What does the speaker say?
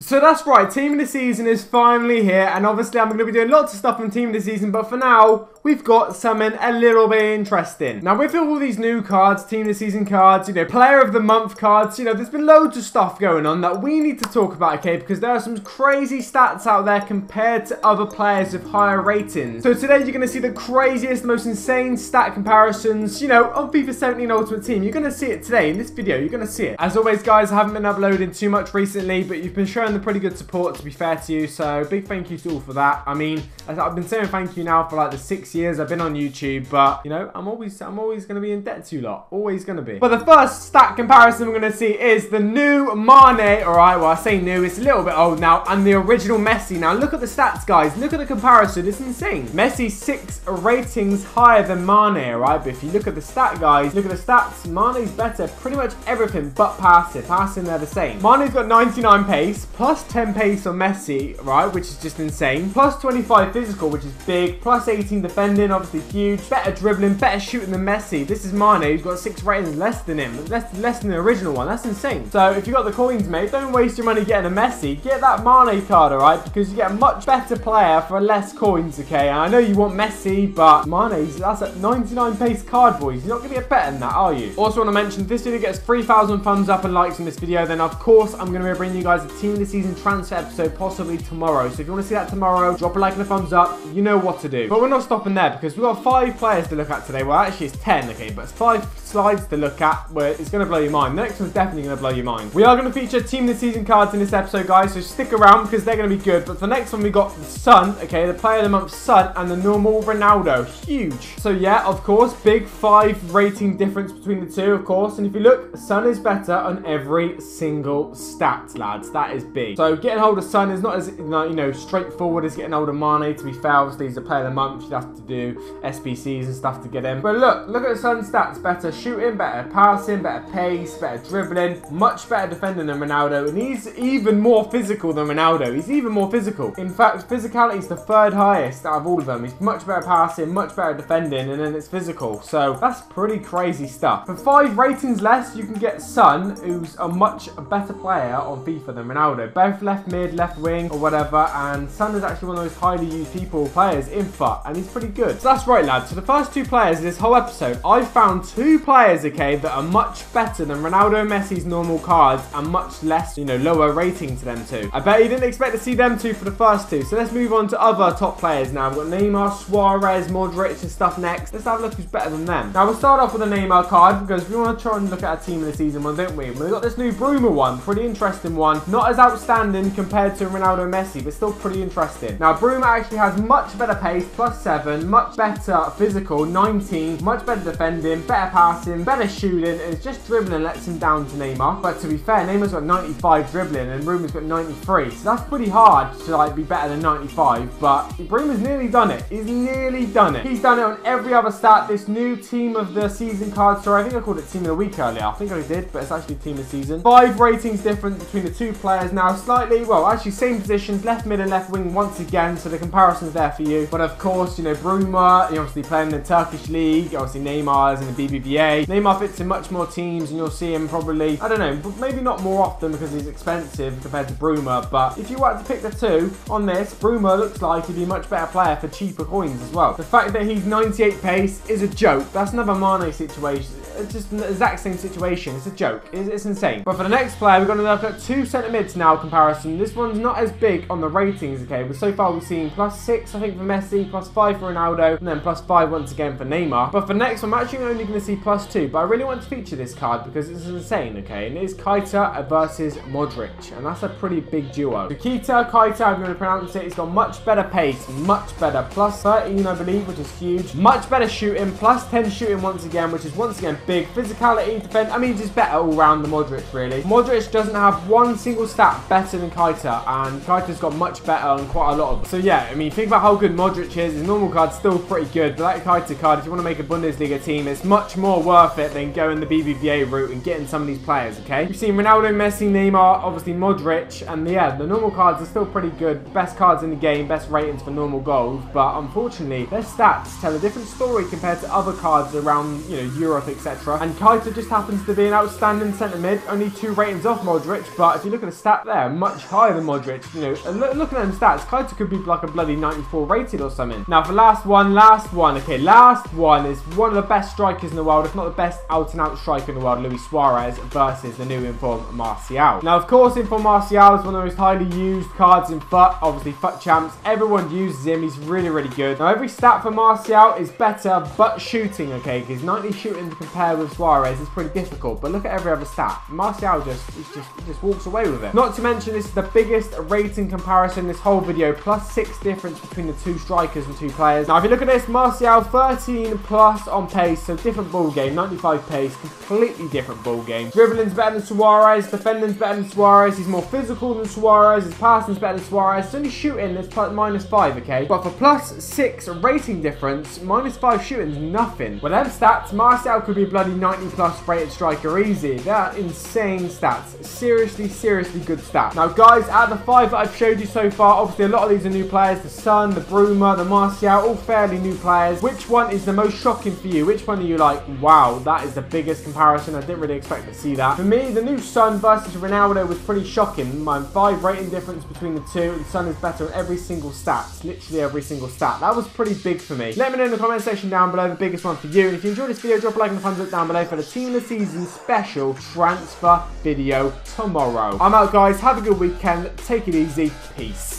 So that's right, Team of the Season is finally here, and obviously I'm going to be doing lots of stuff on Team of the Season, but for now, we've got something a little bit interesting. Now, with all these new cards, Team of the Season cards, Player of the Month cards, there's been loads of stuff going on that we need to talk about, okay, because there are some crazy stats out there compared to other players with higher ratings. So today, you're going to see the craziest, most insane stat comparisons, on FIFA 17 Ultimate Team. You're going to see it today in this video. You're going to see it. As always, guys, I haven't been uploading too much recently, but you've been showing the pretty good support, to be fair to you, so big thank you to all for that. I mean, I've been saying thank you now for like the 6 years I've been on YouTube, but I'm always going to be in debt to you lot, always going to be. But the first stat comparison we're going to see is the new Mane. All right, well, I say new, it's a little bit old now, and the original Messi. Now look at the stats, guys, look at the comparison, it's insane. Messi 6 ratings higher than Mane, all right, but if you look at the stat, guys, look at the stats, Mane's better pretty much everything but passing, they're the same. Mane's got 99 pace, plus 10 pace on Messi, right, which is just insane, plus 25 physical, which is big, plus 18 defending, obviously huge, better dribbling, better shooting than Messi. This is Mane, who's got 6 ratings less than him, less than the original one. That's insane. So if you got the coins, mate, don't waste your money getting a Messi, get that Mane card, alright, because you get a much better player for less coins, okay? And I know you want Messi, but Mane's, that's a 99 pace card, boys. You're not going to get better than that, are you? Also want to mention, if this video gets 3,000 thumbs up and likes in this video, then of course I'm going to be bringing you guys a Team of the Season transfer episode possibly tomorrow. So if you want to see that tomorrow, drop a like and a thumbs up. You know what to do. But we're not stopping there, because we've got 5 players to look at today. Well, actually it's 10, okay, but it's 5 slides to look at where it's going to blow your mind. The next one's definitely going to blow your mind. We are going to feature Team of the Season cards in this episode, guys, so stick around because they're going to be good. But for the next one, we got the Son, okay, the Player of the Month Son, and the normal Ronaldo. Huge. So yeah, of course, big 5 rating difference between the two, of course. And if you look, Son is better on every single stat, lads. That is big. So getting hold of Son is not as straightforward as getting hold of Mane. To be fair, obviously he's a Player of the Month. You'd have to do SBCs and stuff to get him. But look at Son's stats. Better shooting, better passing, better pace, better dribbling, much better defending than Ronaldo, and he's even more physical than Ronaldo. He's even more physical. In fact, physicality is the 3rd highest out of all of them. He's much better passing, much better defending, and then it's physical. So that's pretty crazy stuff. For 5 ratings less, you can get Son, who's a much better player on FIFA than Ronaldo. Both left mid, left wing, or whatever, and Son is actually one of those highly used players in FUT, and he's pretty good. So that's right, lads. So the first 2 players in this whole episode, I've found 2 players, okay, that are much better than Ronaldo and Messi's normal cards and much less, lower rating to them too. I bet you didn't expect to see them 2 for the first 2. So let's move on to other top players now. We've got Neymar, Suarez, Modric and stuff next. Let's have a look who's better than them. Now we'll start off with a Neymar card because we want to try and look at our Team of the Season one, don't we? We've got this new Bruma one, pretty interesting one. Not as outstanding compared to Ronaldo and Messi, but still pretty interesting. Now Bruma actually has much better pace, plus 7, much better physical, 19, much better defending, better passing, better shooting, and it's just dribbling lets him down to Neymar. But to be fair, Neymar's got 95 dribbling and Bruma's got 93, so that's pretty hard to be better than 95, but Bruma's nearly done it. He's nearly done it. He's done it on every other stat. This new Team of the Season card, sorry, I think I called it Team of the Week earlier. I think I did, but it's actually Team of the Season. 5 ratings difference between the 2 players now, slightly, well, actually same positions, left mid and left wing once again, so the comparison's there for you. But of course, Bruma, obviously playing in the Turkish league, obviously Neymar's in the BBVA. Neymar fits in much more teams, and you'll see him probably, I don't know, but maybe not more often because he's expensive compared to Bruma, but if you were to pick the 2 on this, Bruma looks like he'd be a much better player for cheaper coins as well. The fact that he's 98 pace is a joke. That's another Mane situation. It's just the exact same situation. It's a joke. It's insane. But for the next player, we're going to look at 2 centre mids now comparison. This one's not as big on the ratings, okay, but so far we've seen plus 6, I think, for Messi, plus 5 for Ronaldo, and then plus 5 once again for Neymar. But for next, I'm actually only going to see plus 2, but I really want to feature this card because it's insane, okay, and it is Keita versus Modric, and that's a pretty big duo. So Keita, I'm going to pronounce it. He's got much better pace, much better, plus 13, I believe, which is huge. Much better shooting, plus 10 shooting once again, which is once again big. Physicality, defense, I mean, just better all round than Modric, really. Modric doesn't have one single stat better than Keita, and Keita's got much better on quite a lot of them. So yeah, I mean, think about how good Modric is. His normal card card's still pretty good, but that Kaita card, if you want to make a Bundesliga team, it's much more worth it than going the BBVA route and getting some of these players, okay? We've seen Ronaldo, Messi, Neymar, obviously Modric, and yeah, the normal cards are still pretty good. Best cards in the game, best ratings for normal goals, but unfortunately, their stats tell a different story compared to other cards around, you know, Europe, etc. And Kaita just happens to be an outstanding centre mid, only 2 ratings off Modric, but if you look at the stat there, much higher than Modric. You know, looking at them stats, Kaita could be like a bloody 94 rated or something. Now for last one, okay, last one is one of the best strikers in the world, if not the best out-and-out striker in the world, Luis Suarez versus the new inform Martial. Now, of course, inform Martial is one of the most highly used cards in FUT, obviously FUT champs. Everyone uses him, he's really, really good. Now, every stat for Martial is better, but shooting, okay, because 90 shooting to compare with Suarez is pretty difficult, but look at every other stat. Martial just walks away with it. Not to mention, this is the biggest rating comparison in this whole video, +6 difference between the 2 strikers and 2 players. Now, if you look at this, Martial 13 plus on pace, so different ball game, 95 pace, completely different ball game. Dribbling's better than Suarez, defending's better than Suarez, he's more physical than Suarez, his passing's better than Suarez, it's only shooting that's -5, okay? But for +6 rating difference, -5 shooting's nothing. With them stats, Martial could be a bloody 90 plus rated striker easy. They're insane stats. Seriously, seriously good stats. Now guys, out of the 5 that I've showed you so far, obviously a lot of these are new players, the Son, the Bruma, the Martial, all fairly new players. Which one is the most shocking for you? Which one are you like, wow, that is the biggest comparison, I didn't really expect to see that. For me, the new Son versus Ronaldo was pretty shocking. My 5 rating difference between the 2, and Son is better on every single stat, literally every single stat. That was pretty big for me. Let me know in the comment section down below the biggest one for you, and if you enjoyed this video, drop a like and a thumbs up down below for the Team of the Season special transfer video tomorrow. I'm out guys, have a good weekend, take it easy, peace.